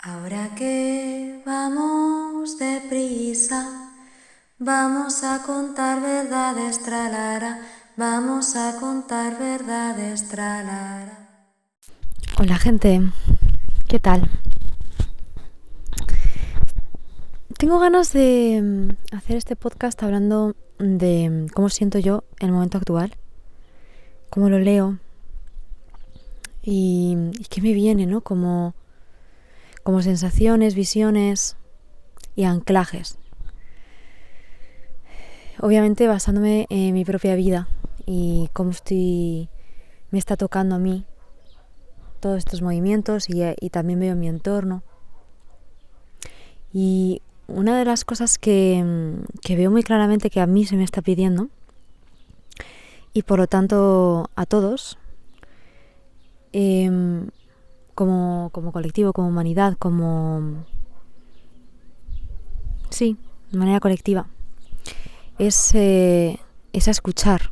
Ahora que vamos deprisa, vamos a contar verdades, tralara, vamos a contar verdades, tralara. Hola gente, ¿qué tal? Tengo ganas de hacer este podcast hablando de cómo siento yo el momento actual, cómo lo leo y qué me viene, ¿no? Como sensaciones, visiones y anclajes. Obviamente basándome en mi propia vida y cómo me está tocando a mí todos estos movimientos y también veo en mi entorno. Y una de las cosas que veo muy claramente que a mí se me está pidiendo, y por lo tanto a todos, como colectivo, como humanidad, sí, de manera colectiva, es a escuchar,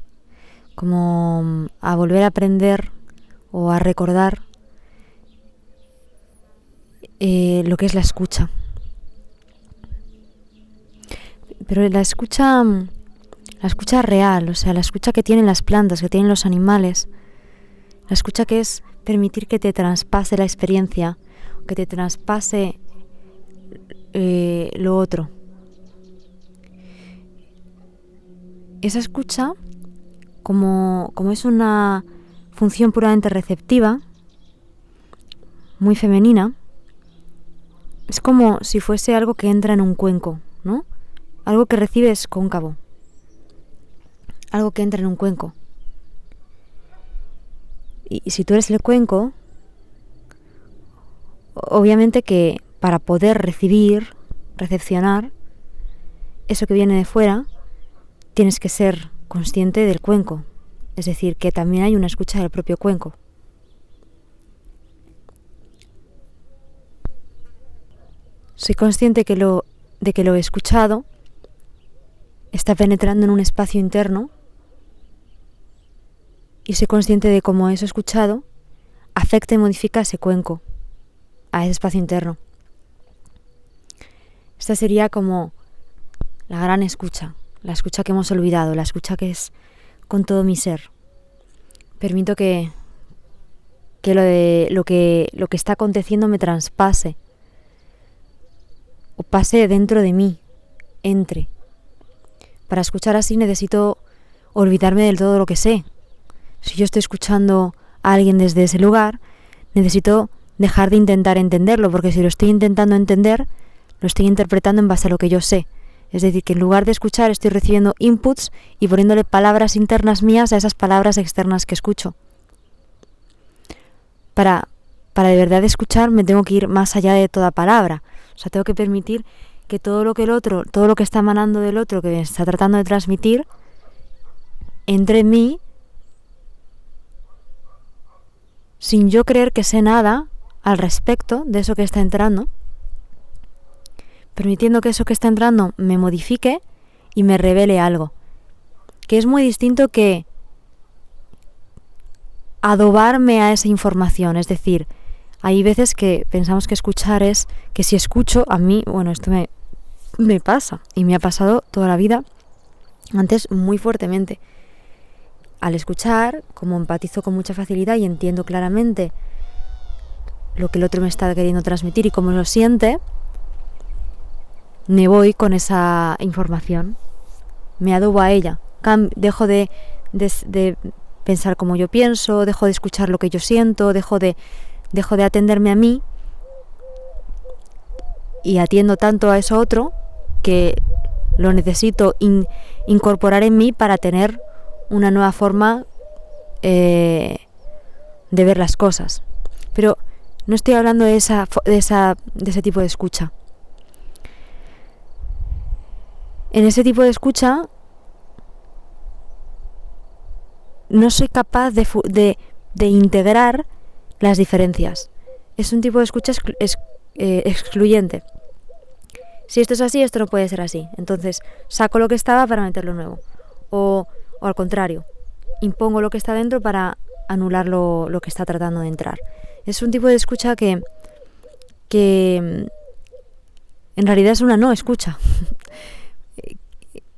como a volver a aprender o a recordar lo que es la escucha. Pero la escucha real, o sea, la escucha que tienen las plantas, que tienen los animales, la escucha que es permitir que te traspase la experiencia, que te traspase lo otro. Esa escucha, como es una función puramente receptiva, muy femenina, es como si fuese algo que entra en un cuenco, ¿no? Algo que recibes cóncavo. Algo que entra en un cuenco. Y si tú eres el cuenco, obviamente que para poder recepcionar eso que viene de fuera, tienes que ser consciente del cuenco. Es decir, que también hay una escucha del propio cuenco. Soy consciente de que lo escuchado está penetrando en un espacio interno y soy consciente de cómo eso escuchado afecta y modifica ese cuenco, a ese espacio interno. Esta sería como la gran escucha, la escucha que hemos olvidado, la escucha que es con todo mi ser. Permito que lo que está aconteciendo me traspase o pase dentro de mí, entre. Para escuchar así necesito olvidarme del todo lo que sé. Si yo estoy escuchando a alguien desde ese lugar, necesito dejar de intentar entenderlo, porque si lo estoy intentando entender, lo estoy interpretando en base a lo que yo sé. Es decir, que en lugar de escuchar estoy recibiendo inputs y poniéndole palabras internas mías a esas palabras externas que escucho. Para de verdad escuchar me tengo que ir más allá de toda palabra. O sea, tengo que permitir que todo lo que está emanando del otro, que me está tratando de transmitir, entre en mí sin yo creer que sé nada al respecto de eso que está entrando, permitiendo que eso que está entrando me modifique y me revele algo, que es muy distinto que adobarme a esa información. Es decir, hay veces que pensamos que escuchar es que si escucho, a mí, bueno, esto me pasa y me ha pasado toda la vida, antes muy fuertemente. Al escuchar, como empatizo con mucha facilidad y entiendo claramente lo que el otro me está queriendo transmitir y cómo lo siente, me voy con esa información, me adobo a ella, dejo de pensar como yo pienso, dejo de escuchar lo que yo siento, dejo de atenderme a mí y atiendo tanto a eso otro que lo necesito incorporar en mí para tener una nueva forma de ver las cosas. Pero no estoy hablando de ese tipo de escucha. En ese tipo de escucha no soy capaz de integrar las diferencias. Es un tipo de escucha excluyente. Si esto es así, esto no puede ser así. Entonces saco lo que estaba para meterlo nuevo. O al contrario, impongo lo que está dentro para anular lo que está tratando de entrar. Es un tipo de escucha que que en realidad es una no escucha.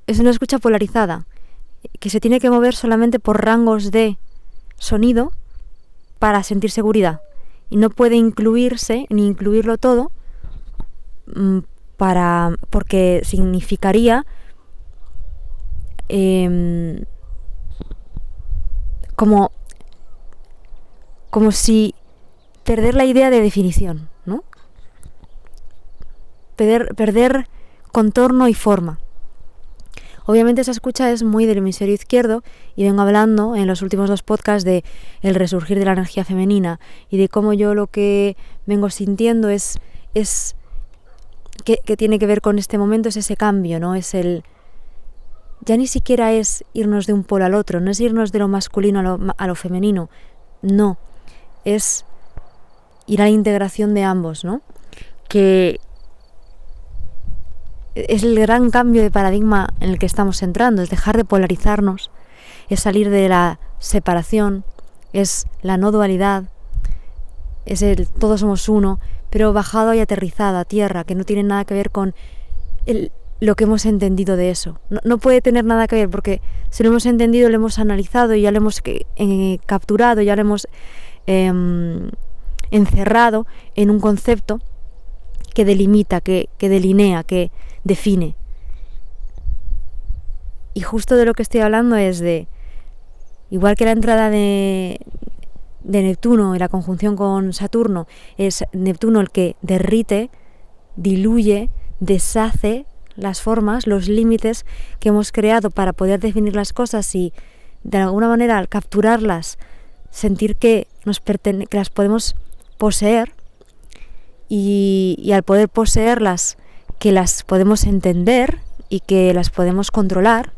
Es una escucha polarizada, que se tiene que mover solamente por rangos de sonido para sentir seguridad. Y no puede incluirse ni incluirlo todo porque significaría como si perder la idea de definición, ¿no? Perder contorno y forma. Obviamente esa escucha es muy del hemisferio izquierdo y vengo hablando en los últimos 2 podcasts de el resurgir de la energía femenina y de cómo yo lo que vengo sintiendo es que tiene que ver con este momento, es ese cambio, ¿no? Ya ni siquiera es irnos de un polo al otro, no es irnos de lo masculino a lo femenino, no, es ir a la integración de ambos, ¿no? Que es el gran cambio de paradigma en el que estamos entrando, es dejar de polarizarnos, es salir de la separación, es la no dualidad, es el todos somos uno, pero bajado y aterrizado a tierra, que no tiene nada que ver con lo que hemos entendido de eso. No puede tener nada que ver porque si lo hemos entendido, lo hemos analizado y ya lo hemos capturado, ya lo hemos encerrado en un concepto que delimita, que delinea, que define. Y justo de lo que estoy hablando es de, igual que la entrada de Neptuno y la conjunción con Saturno, es Neptuno el que derrite, diluye, deshace las formas, los límites que hemos creado para poder definir las cosas y de alguna manera al capturarlas, sentir que las podemos poseer y al poder poseerlas, que las podemos entender y que las podemos controlar.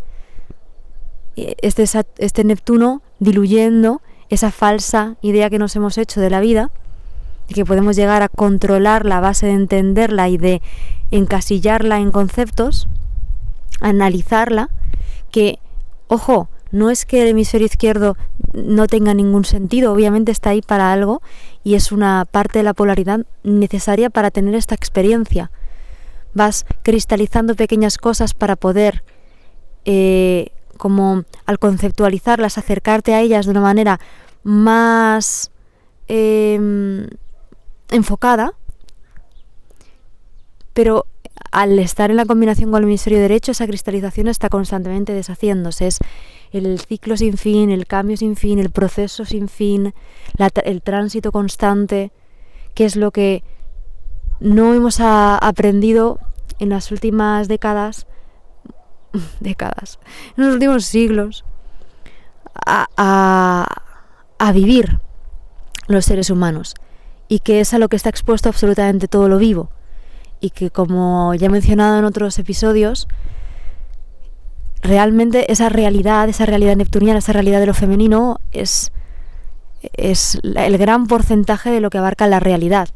Este Neptuno diluyendo esa falsa idea que nos hemos hecho de la vida, de que podemos llegar a controlarla a base de entenderla y de encasillarla en conceptos, analizarla, que, ojo, no es que el hemisferio izquierdo no tenga ningún sentido, obviamente está ahí para algo y es una parte de la polaridad necesaria para tener esta experiencia. Vas cristalizando pequeñas cosas para poder, como al conceptualizarlas, acercarte a ellas de una manera más enfocada, pero al estar en la combinación con el hemisferio derecho, esa cristalización está constantemente deshaciéndose. Es el ciclo sin fin, el cambio sin fin, el proceso sin fin, el tránsito constante, que es lo que no hemos aprendido en las últimas décadas, en los últimos siglos, a vivir los seres humanos, y que es a lo que está expuesto absolutamente todo lo vivo, y que, como ya he mencionado en otros episodios, realmente esa realidad neptuniana, esa realidad de lo femenino es el gran porcentaje de lo que abarca la realidad,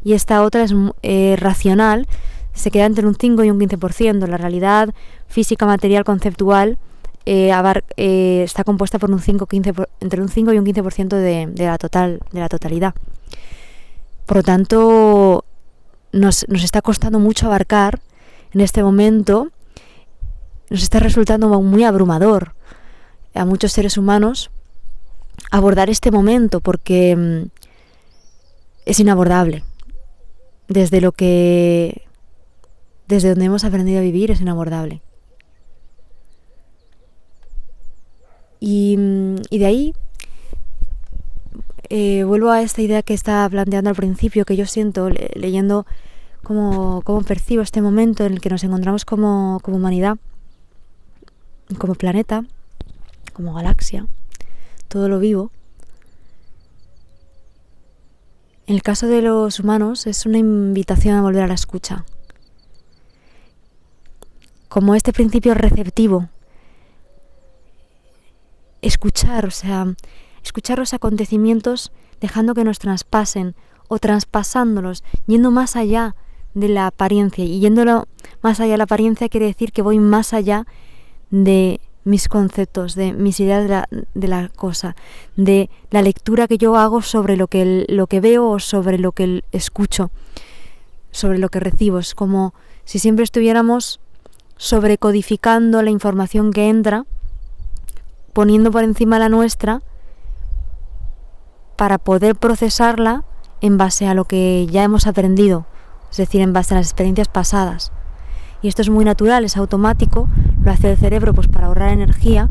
y esta otra es racional, se queda entre un 5 y un 15%. La realidad física, material, conceptual está compuesta por entre un 5 y un 15% de la totalidad. Por lo tanto, nos está costando mucho abarcar en este momento, nos está resultando muy abrumador a muchos seres humanos abordar este momento, porque es inabordable. Desde donde hemos aprendido a vivir es inabordable. Y de ahí vuelvo a esta idea que estaba planteando al principio, que yo siento leyendo cómo percibo este momento en el que nos encontramos como humanidad, como planeta, como galaxia, todo lo vivo. En el caso de los humanos es una invitación a volver a la escucha. Como este principio receptivo, escuchar los acontecimientos dejando que nos traspasen o traspasándolos, yendo más allá de la apariencia. Y yéndolo más allá de la apariencia quiere decir que voy más allá de mis conceptos, de mis ideas de la cosa, de la lectura que yo hago sobre lo que veo o sobre lo que escucho. sobre lo que recibo. Es como si siempre estuviéramos sobrecodificando la información que entra, poniendo por encima la nuestra para poder procesarla en base a lo que ya hemos aprendido, es decir, en base a las experiencias pasadas. Y esto es muy natural, es automático, lo hace el cerebro pues para ahorrar energía,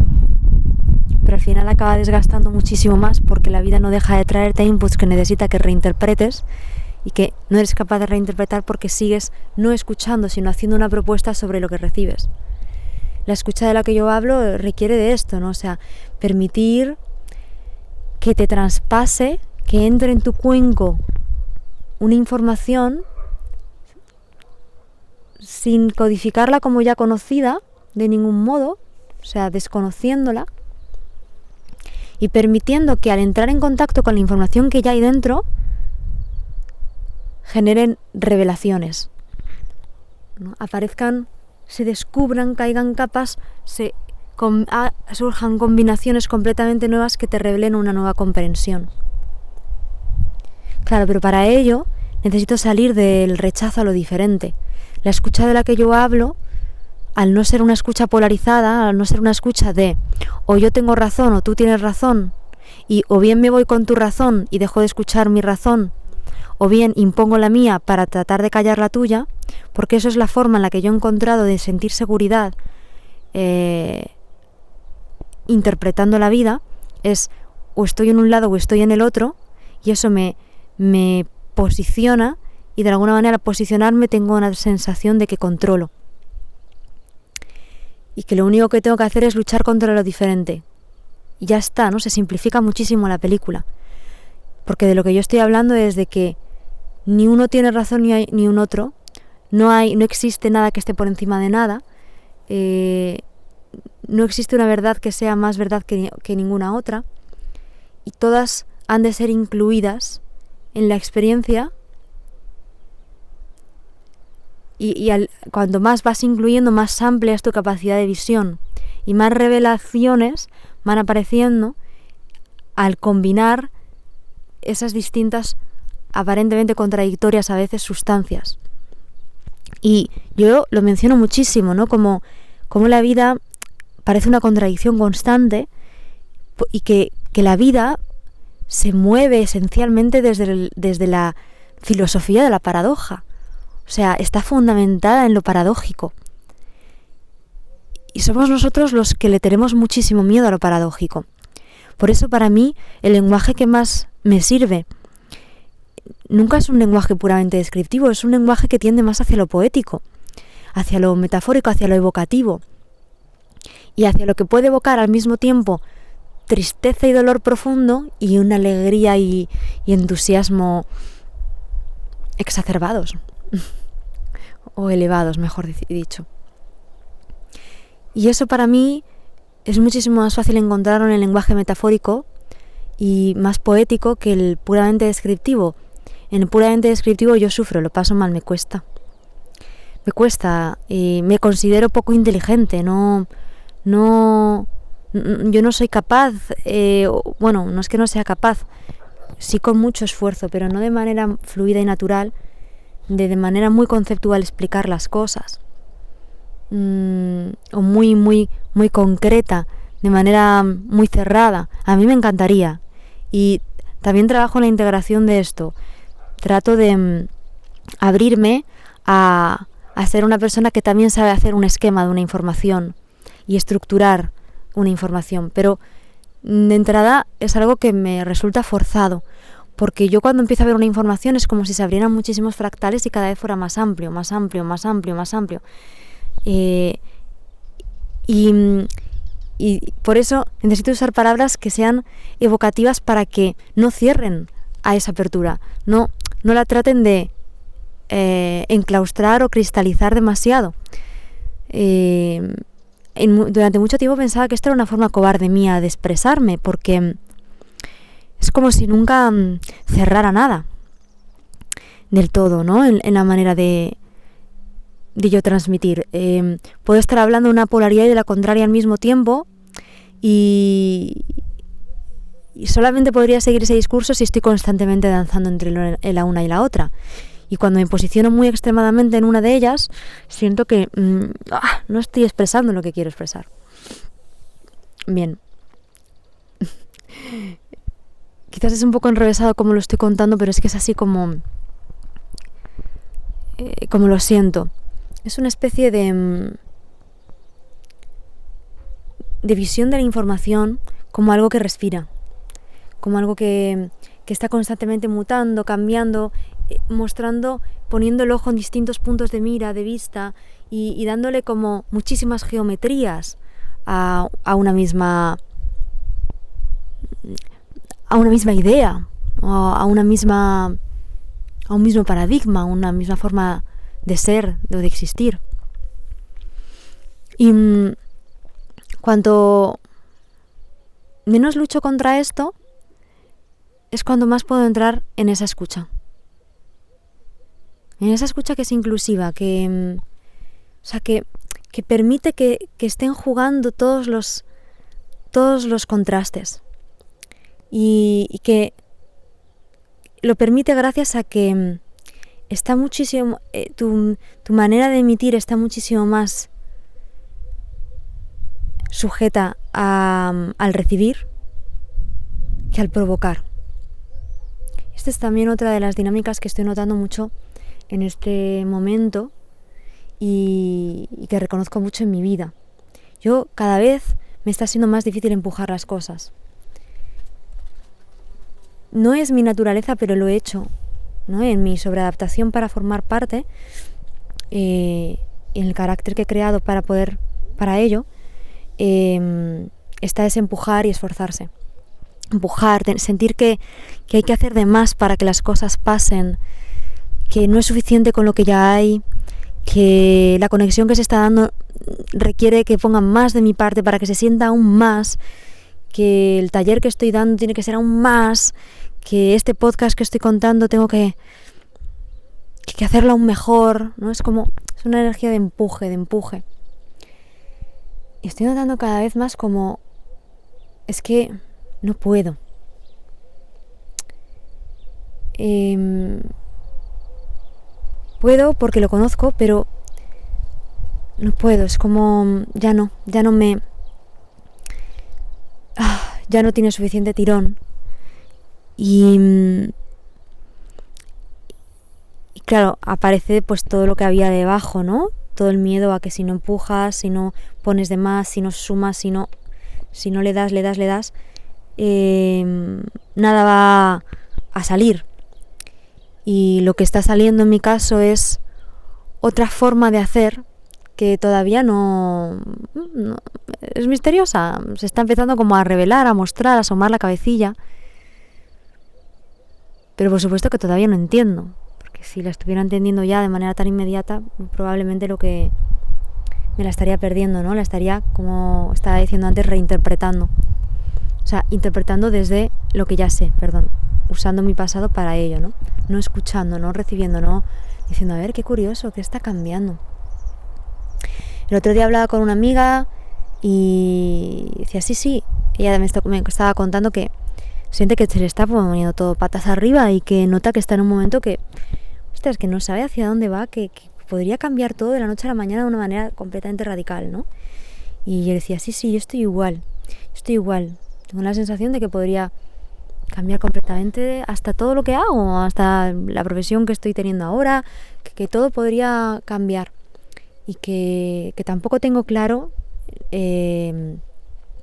pero al final acaba desgastando muchísimo más porque la vida no deja de traerte inputs que necesita que reinterpretes y que no eres capaz de reinterpretar porque sigues no escuchando, sino haciendo una propuesta sobre lo que recibes. La escucha de la que yo hablo requiere de esto, ¿no? O sea, permitir que te traspase, que entre en tu cuenco una información sin codificarla como ya conocida de ningún modo, o sea, desconociéndola, y permitiendo que al entrar en contacto con la información que ya hay dentro generen revelaciones, ¿no? Aparezcan, se descubran, caigan capas, surjan combinaciones completamente nuevas que te revelen una nueva comprensión. Claro, pero para ello necesito salir del rechazo a lo diferente. La escucha de la que yo hablo, al no ser una escucha polarizada, al no ser una escucha de o yo tengo razón o tú tienes razón, y o bien me voy con tu razón y dejo de escuchar mi razón, o bien impongo la mía para tratar de callar la tuya, porque eso es la forma en la que yo he encontrado de sentir seguridad interpretando la vida, es o estoy en un lado o estoy en el otro, y eso me posiciona, y de alguna manera al posicionarme tengo una sensación de que controlo. Y que lo único que tengo que hacer es luchar contra lo diferente. Y ya está, ¿no? Se simplifica muchísimo la película. Porque de lo que yo estoy hablando es de que ni uno tiene razón ni un otro. No existe nada que esté por encima de nada. No existe una verdad que sea más verdad que ninguna otra. Y todas han de ser incluidas en la experiencia. Y cuanto más vas incluyendo, más amplia es tu capacidad de visión y más revelaciones van apareciendo al combinar esas distintas, aparentemente contradictorias a veces, sustancias. Y yo lo menciono muchísimo, ¿no? Como la vida parece una contradicción constante y que la vida se mueve esencialmente desde la filosofía de la paradoja. O sea, está fundamentada en lo paradójico. Y somos nosotros los que le tenemos muchísimo miedo a lo paradójico. Por eso para mí el lenguaje que más me sirve nunca es un lenguaje puramente descriptivo, es un lenguaje que tiende más hacia lo poético, hacia lo metafórico, hacia lo evocativo. Y hacia lo que puede evocar al mismo tiempo tristeza y dolor profundo y una alegría y entusiasmo exacerbados. O elevados, mejor dicho. Y eso para mí es muchísimo más fácil encontrarlo en el lenguaje metafórico y más poético que el puramente descriptivo. En el puramente descriptivo yo sufro, lo paso mal, me cuesta. Me considero poco inteligente, yo no soy capaz, no es que no sea capaz, sí con mucho esfuerzo, pero no de manera fluida y natural, de manera muy conceptual explicar las cosas, o muy, muy, muy concreta, de manera muy cerrada. A mí me encantaría, y también trabajo en la integración de esto. Trato de abrirme a ser una persona que también sabe hacer un esquema de una información y estructurar una información, pero de entrada es algo que me resulta forzado, porque yo cuando empiezo a ver una información es como si se abrieran muchísimos fractales y cada vez fuera más amplio, más amplio, más amplio, más amplio. Y por eso necesito usar palabras que sean evocativas para que no cierren a esa apertura, no la traten de enclaustrar o cristalizar demasiado. Durante mucho tiempo pensaba que esto era una forma cobarde mía de expresarme, porque es como si nunca cerrara nada del todo, ¿no? En la manera de yo transmitir. Puedo estar hablando de una polaridad y de la contraria al mismo tiempo, y solamente podría seguir ese discurso si estoy constantemente danzando entre la una y la otra. Y cuando me posiciono muy extremadamente en una de ellas, siento que no estoy expresando lo que quiero expresar. Bien. Quizás es un poco enrevesado como lo estoy contando, pero es que es así como lo siento. Es una especie de visión de la información como algo que respira, como algo que está constantemente mutando, cambiando, mostrando, poniendo el ojo en distintos puntos de mira, de vista y dándole como muchísimas geometrías a una misma idea, a un mismo paradigma, a una misma forma de ser o de existir. Y cuanto menos lucho contra esto, es cuando más puedo entrar en esa escucha. En esa escucha que es inclusiva, que permite que estén jugando todos los contrastes. Y que lo permite gracias a que está muchísimo, tu manera de emitir está muchísimo más sujeta al recibir que al provocar. Esta es también otra de las dinámicas que estoy notando mucho en este momento y que reconozco mucho en mi vida. Yo cada vez me está siendo más difícil empujar las cosas. No es mi naturaleza, pero lo he hecho, ¿no? En mi sobreadaptación para formar parte, en el carácter que he creado para ello, está ese empujar y esforzarse. Empujar, sentir que hay que hacer de más para que las cosas pasen, que no es suficiente con lo que ya hay, que la conexión que se está dando requiere que pongan más de mi parte para que se sienta aún más, que el taller que estoy dando tiene que ser aún más, que este podcast que estoy contando tengo que hacerlo aún mejor, ¿no? Es una energía de empuje. Y estoy notando cada vez más como es que no puedo. Puedo porque lo conozco, pero no puedo. Es como ya no tiene suficiente tirón. Y claro, aparece pues todo lo que había debajo, ¿no? Todo el miedo a que si no empujas, si no pones de más, si no sumas, si no le das, nada va a salir. Y lo que está saliendo en mi caso es otra forma de hacer que todavía no es misteriosa. Se está empezando como a revelar, a mostrar, a asomar la cabecilla. Pero por supuesto que todavía no entiendo, porque si la estuviera entendiendo ya de manera tan inmediata, probablemente lo que me la estaría perdiendo, ¿no? La estaría, como estaba diciendo antes, reinterpretando. O sea, interpretando desde lo que ya sé, usando mi pasado para ello, ¿no? No escuchando, no recibiendo, no diciendo, a ver, qué curioso, qué está cambiando. El otro día hablaba con una amiga y decía, sí, ella me estaba contando que siente que se le está poniendo todo patas arriba y que nota que está en un momento que no sabe hacia dónde va, que podría cambiar todo de la noche a la mañana de una manera completamente radical, ¿no? Y yo decía, sí, yo estoy igual. Tengo la sensación de que podría cambiar completamente hasta todo lo que hago, hasta la profesión que estoy teniendo ahora, que todo podría cambiar. Y que tampoco tengo claro, no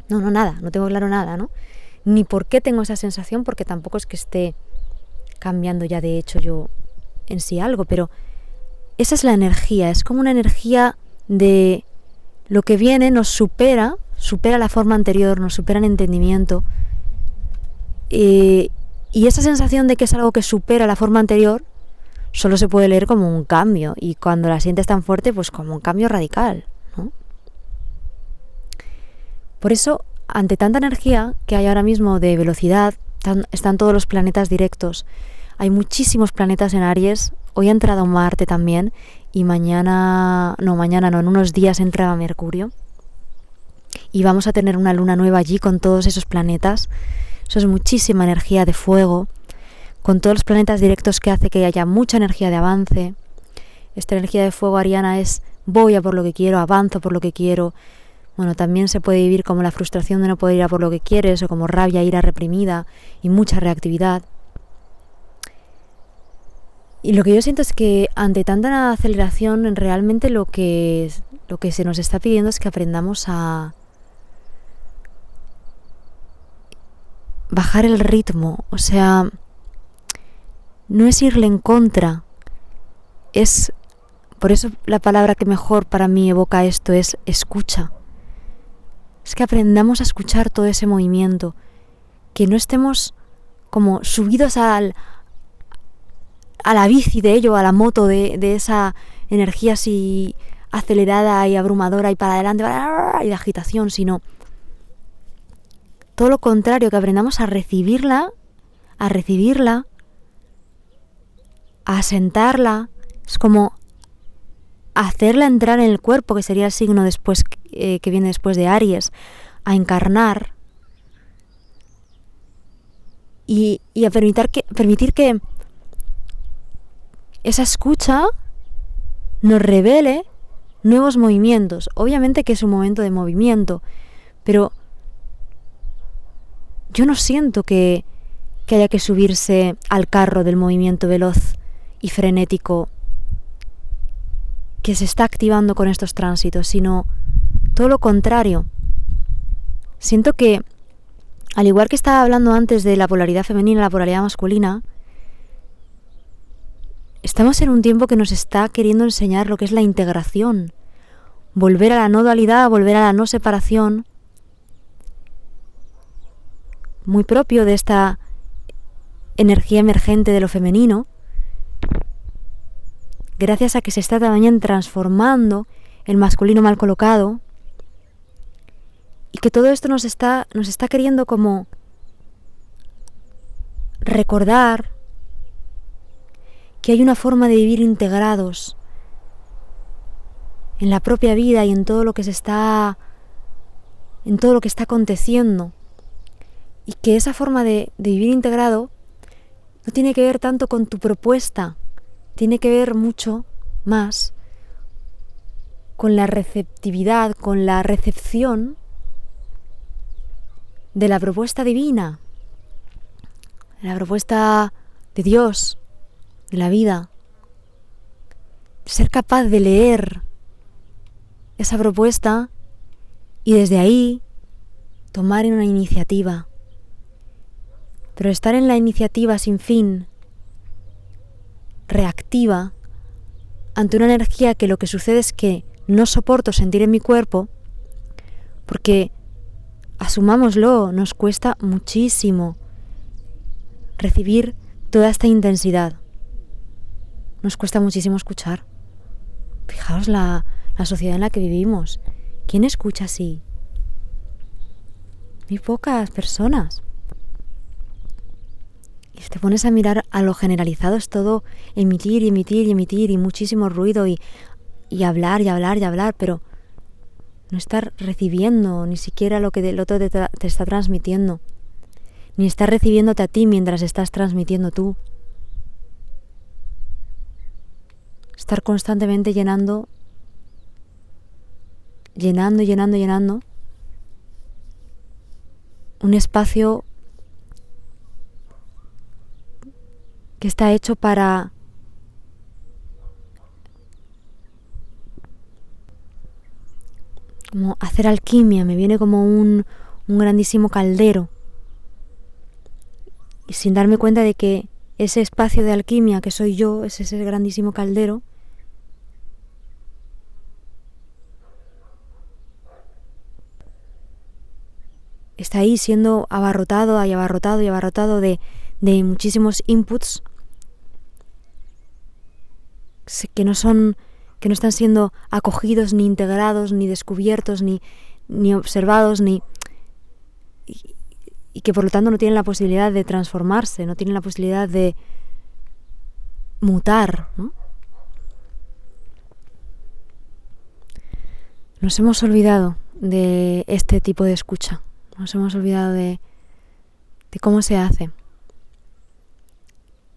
tengo claro nada, ¿no? Ni por qué tengo esa sensación, porque tampoco es que esté cambiando ya de hecho yo en sí algo, pero esa es la energía, es como una energía de lo que viene nos supera la forma anterior, nos supera el entendimiento, y esa sensación de que es algo que supera la forma anterior solo se puede leer como un cambio, y cuando la sientes tan fuerte, pues como un cambio radical, ¿no? Por eso, ante tanta energía que hay ahora mismo de velocidad, están todos los planetas directos. Hay muchísimos planetas en Aries. Hoy ha entrado Marte también. Y en unos días entra Mercurio. Y vamos a tener una luna nueva allí con todos esos planetas. Eso es muchísima energía de fuego. con todos los planetas directos que hace que haya mucha energía de avance. Esta energía de fuego ariana es voy a por lo que quiero, avanzo por lo que quiero. Bueno, también se puede vivir como la frustración de no poder ir a por lo que quieres, o como rabia, ira reprimida y mucha reactividad. Y lo que yo siento es que ante tanta aceleración, realmente lo que se nos está pidiendo es que aprendamos a bajar el ritmo. O sea, no es irle en contra, es, por eso la palabra que mejor para mí evoca esto es escucha. Es que aprendamos a escuchar todo ese movimiento, que no estemos como subidos a la bici de ello, a la moto de esa energía así acelerada y abrumadora y para adelante y de agitación, sino todo lo contrario, que aprendamos a recibirla, a asentarla. Es como hacerla entrar en el cuerpo, que sería el signo después que viene después de Aries, a encarnar y a permitir que esa escucha nos revele nuevos movimientos. Obviamente que es un momento de movimiento, pero yo no siento que haya que subirse al carro del movimiento veloz y frenético que se está activando con estos tránsitos, sino todo lo contrario. Siento que, al igual que estaba hablando antes de la polaridad femenina y la polaridad masculina, estamos en un tiempo que nos está queriendo enseñar lo que es la integración, volver a la no dualidad, volver a la no separación, muy propio de esta energía emergente de lo femenino, gracias a que se está también transformando el masculino mal colocado, y que todo esto nos está queriendo como recordar que hay una forma de vivir integrados en la propia vida y en todo lo que está aconteciendo, y que esa forma de vivir integrado no tiene que ver tanto con tu propuesta, tiene que ver mucho más con la receptividad, con la recepción de la propuesta divina, de la propuesta de Dios, de la vida. Ser capaz de leer esa propuesta y desde ahí tomar una iniciativa. Pero estar en la iniciativa sin fin, reactiva, ante una energía que lo que sucede es que no soporto sentir en mi cuerpo, porque, asumámoslo, nos cuesta muchísimo recibir toda esta intensidad. Nos cuesta muchísimo escuchar. Fijaos la sociedad en la que vivimos. ¿Quién escucha así? Muy pocas personas. Y si te pones a mirar a lo generalizado, es todo emitir y muchísimo ruido y hablar, pero no estar recibiendo ni siquiera lo que el otro te está transmitiendo, ni estar recibiéndote a ti mientras estás transmitiendo tú. Estar constantemente llenando un espacio que está hecho para como hacer alquimia. Me viene como un grandísimo caldero, y sin darme cuenta de que ese espacio de alquimia que soy yo, es ese grandísimo caldero, está ahí siendo abarrotado de muchísimos inputs que no están siendo acogidos, ni integrados, ni descubiertos, ni observados, y que por lo tanto no tienen la posibilidad de transformarse, no tienen la posibilidad de mutar, ¿no? Nos hemos olvidado de este tipo de escucha, nos hemos olvidado de cómo se hace.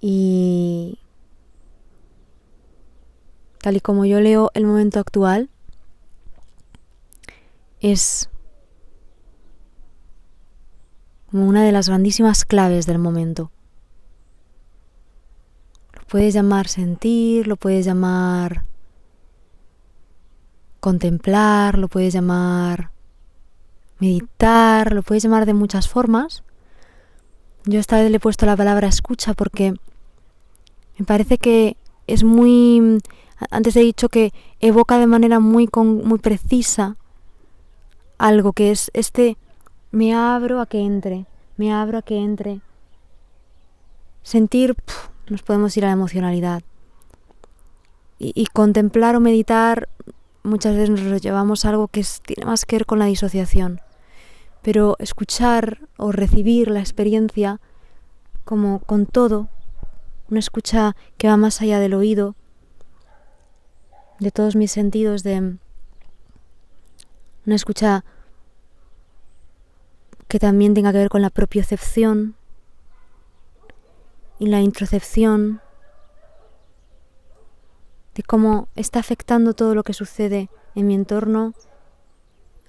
Y tal y como yo leo el momento actual, es como una de las grandísimas claves del momento. Lo puedes llamar sentir, lo puedes llamar contemplar, lo puedes llamar meditar, lo puedes llamar de muchas formas. Yo esta vez le he puesto la palabra escucha porque me parece que es muy... Antes he dicho que evoca de manera muy precisa algo que es me abro a que entre, me abro a que entre. Sentir, nos podemos ir a la emocionalidad. Y contemplar o meditar, muchas veces nos lo llevamos a algo que tiene más que ver con la disociación. Pero escuchar o recibir la experiencia como con todo, una escucha que va más allá del oído, de todos mis sentidos, de una escucha que también tenga que ver con la propiocepción y la introcepción, de cómo está afectando todo lo que sucede en mi entorno,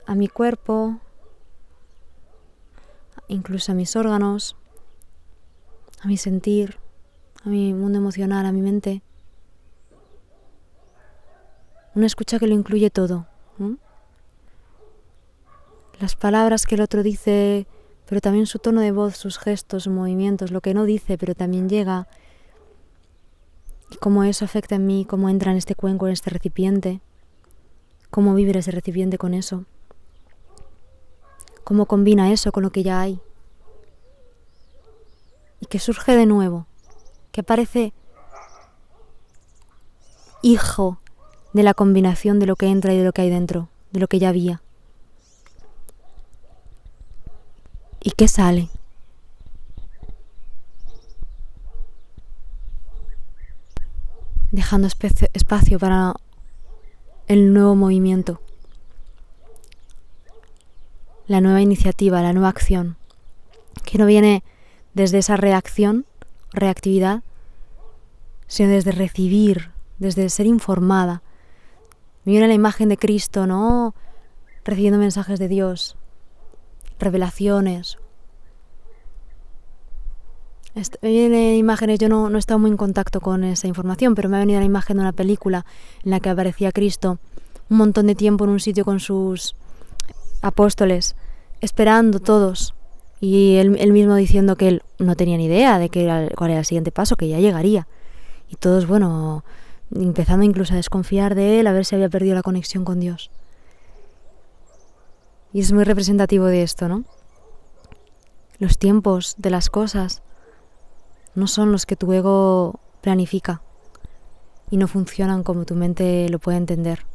a mi cuerpo, incluso a mis órganos, a mi sentir, a mi mundo emocional, a mi mente. Una escucha que lo incluye todo, ¿no? Las palabras que el otro dice, pero también su tono de voz, sus gestos, sus movimientos, lo que no dice, pero también llega. Y cómo eso afecta en mí, cómo entra en este cuenco, en este recipiente, cómo vibra ese recipiente con eso, cómo combina eso con lo que ya hay. Y que surge de nuevo, que aparece hijo de la combinación de lo que entra y de lo que hay dentro, de lo que ya había. ¿Y qué sale? Dejando espacio para el nuevo movimiento, la nueva iniciativa, la nueva acción, que no viene desde esa reactividad, sino desde recibir, desde ser informada. Me viene la imagen de Cristo, ¿no? Recibiendo mensajes de Dios, revelaciones. Me vienen imágenes, yo no he estado muy en contacto con esa información, pero me ha venido la imagen de una película en la que aparecía Cristo un montón de tiempo en un sitio con sus apóstoles, esperando todos, y él mismo diciendo que él no tenía ni idea de cuál era el siguiente paso, que ya llegaría. Y todos, bueno, empezando incluso a desconfiar de él, a ver si había perdido la conexión con Dios. Y es muy representativo de esto, ¿no? Los tiempos de las cosas no son los que tu ego planifica y no funcionan como tu mente lo puede entender.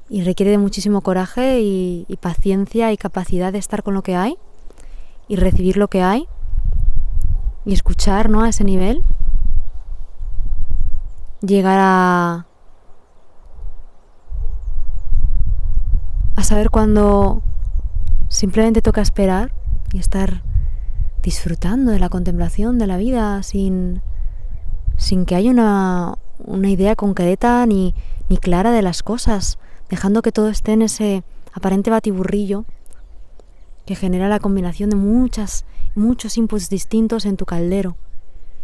Y requiere de muchísimo coraje y paciencia y capacidad de estar con lo que hay y recibir lo que hay y escuchar, ¿no? A ese nivel. Llegar a saber cuándo simplemente toca esperar y estar disfrutando de la contemplación de la vida sin que haya una idea concreta ni clara de las cosas, dejando que todo esté en ese aparente batiburrillo que genera la combinación de muchos inputs distintos en tu caldero,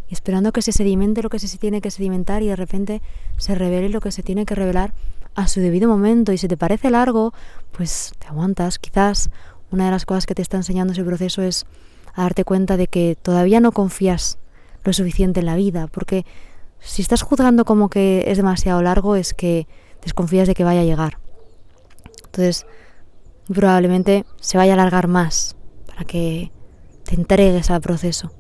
y esperando que se sedimente lo que se tiene que sedimentar y de repente se revele lo que se tiene que revelar a su debido momento. Y si te parece largo, pues te aguantas. Quizás una de las cosas que te está enseñando ese proceso es a darte cuenta de que todavía no confías lo suficiente en la vida, porque si estás juzgando como que es demasiado largo, es que desconfías de que vaya a llegar. Entonces, probablemente se vaya a alargar más para que te entregues al proceso.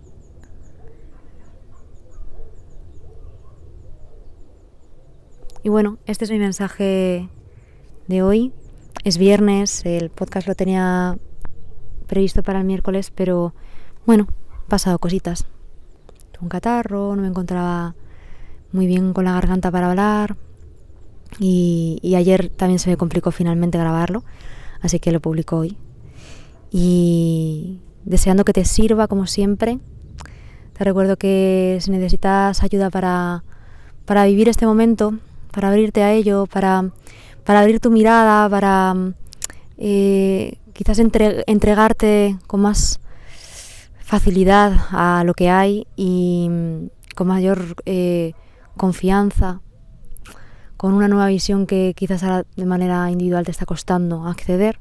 Y bueno, este es mi mensaje de hoy. Es viernes, el podcast lo tenía previsto para el miércoles, pero bueno, han pasado cositas. Tuve un catarro, no me encontraba muy bien con la garganta para hablar y ayer también se me complicó finalmente grabarlo, así que lo publico hoy. Y deseando que te sirva como siempre. Te recuerdo que si necesitas ayuda para vivir este momento, para abrirte a ello, para abrir tu mirada, para quizás entregarte con más facilidad a lo que hay y con mayor confianza, con una nueva visión que quizás ahora de manera individual te está costando acceder,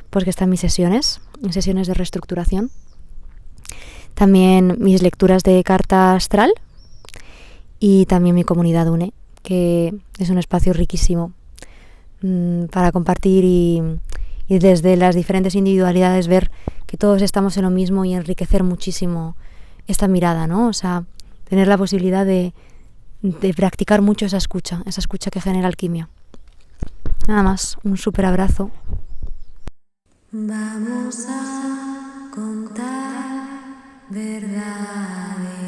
pues que están mis sesiones de reestructuración. También mis lecturas de carta astral y también mi comunidad UNE, que es un espacio riquísimo para compartir y desde las diferentes individualidades ver que todos estamos en lo mismo y enriquecer muchísimo esta mirada, ¿no? O sea, tener la posibilidad de practicar mucho esa escucha que genera alquimia. Nada más, un súper abrazo. Vamos a contar verdades.